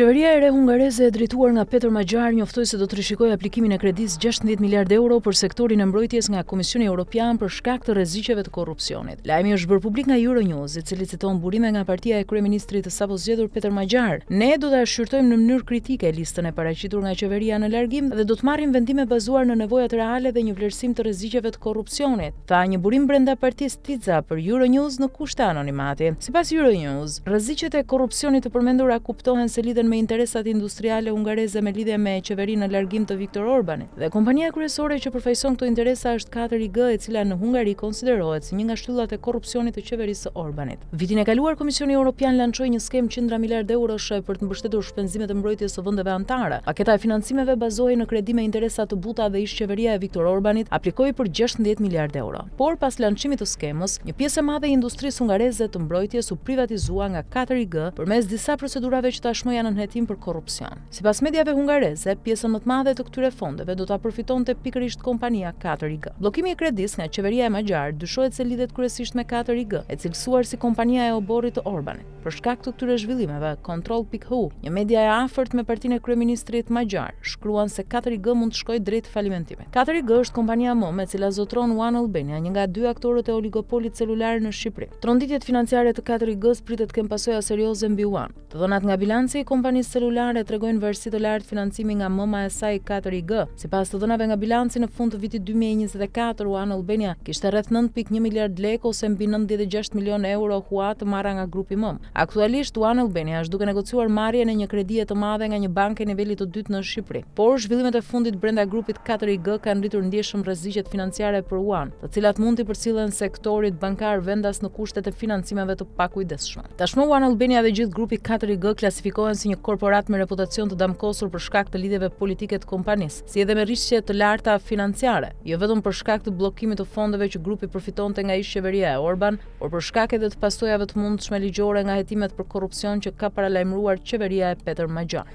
Qeveria e re hungareze e drejtuar nga Peter Magyar njoftoi se do të rishikojë aplikimin e kredisë 16 miliardë euro për sektorin e mbrojtjes nga Komisioni Evropian për shkak të rreziqeve të korrupsionit. Lajmi është bërë publik nga Euronews, i cili citon burime nga partia e kryeministrit të sapo zgjedhur Peter Magyar. Ne do ta shqyrtojmë në mënyrë kritike listën e paraqitur nga qeveria në largim dhe do të marrim vendime bazuar në nevojat reale dhe një vlerësim të rreziqeve të korrupsionit, tha një burim brenda partisë TIZA për Euronews në kushte anonimati. Sipas Euronews, rreziqet e korrupsionit të përmendura kuptohen se lidhen me interesat industriale hungareze me lidhje me qeverinë në largim të Viktor Orbanit. Dhe kompania kryesore që përfaqëson këto interesa është 4IG, e cila në Hungari konsiderohet si një nga shtyllat e korrupsionit të qeverisë së Orbanit. Vitin e kaluar Komisioni Evropian lançoi një skemë 100 miliardë eurosh për të mbështetur shpenzimet e mbrojtjes së vendeve anëtare. Paketa e financimeve bazohej në kredi me interesa të buta dhe ish-qeveria e Viktor Orbanit aplikoi për 16 miliardë euro. Por pas lançimit të skemës, një pjesë e madhe e industrisë hungareze të mbrojtjes u privatizua nga 4IG përmes disa procedurave që tashmë janë në hetim për korrupsion. Sipas mediave hungareze, pjesën më të madhe të këtyre fondeve do ta përfitonte pikërisht kompania 4IG. Bllokimi i kredisë nga qeveria e Magyar dyshohet se lidhet kryesisht me 4IG, e cilësuar si kompania e oborrit të Orbanit. Për shkak të këtyre zhvillimeve, Control.hu, një media e afërt me partinë e kryeministrit Magyar, shkruan se 4IG mund të shkojë drejt falimentimit. 4IG është kompania me cila zotron One Albania, një nga dy aktorët e oligopolit celular në Shqipëri. Tronditjet financiare të 4IG-s pritet të kenë pasoja serioze mbi One. Të dhënat nga bilanci i kompanisë celulare tregojnë varësi të lartë financimi nga mëma e saj 4IG. Sipas të dhënave nga bilanci në fund të vitit 2024, One Albania kishte rreth 9.1 miliard lekë ose mbi 96 milion euro hua të marra nga grupi MOM. Aktualisht One Albania është duke negociuar marrjen e një kredie të madhe nga një bankë e nivelit të dytë në Shqipëri. Por zhvillimet e fundit brenda grupit 4IG kanë rritur ndjeshëm rreziqet financiare për One, të cilat mund të përcillen sektorit bankar vendas në kushtet e financimeve të pakujdesshme. Tashmë One Albania dhe gjithë grupi 4IG klasifikohen si një korporat me reputacion të damkosur për shkak të lidhjeve politike të kompanisë, si edhe me rishje të larta financiare, jo vetëm për shkak të bllokimit të fondeve që grupi përfitonte nga ish-qeveria e Orban, por për shkak edhe të pasojave të mundshme ligjore nga hetimet për korrupsion që ka paralajmëruar qeveria e Peter Magyar.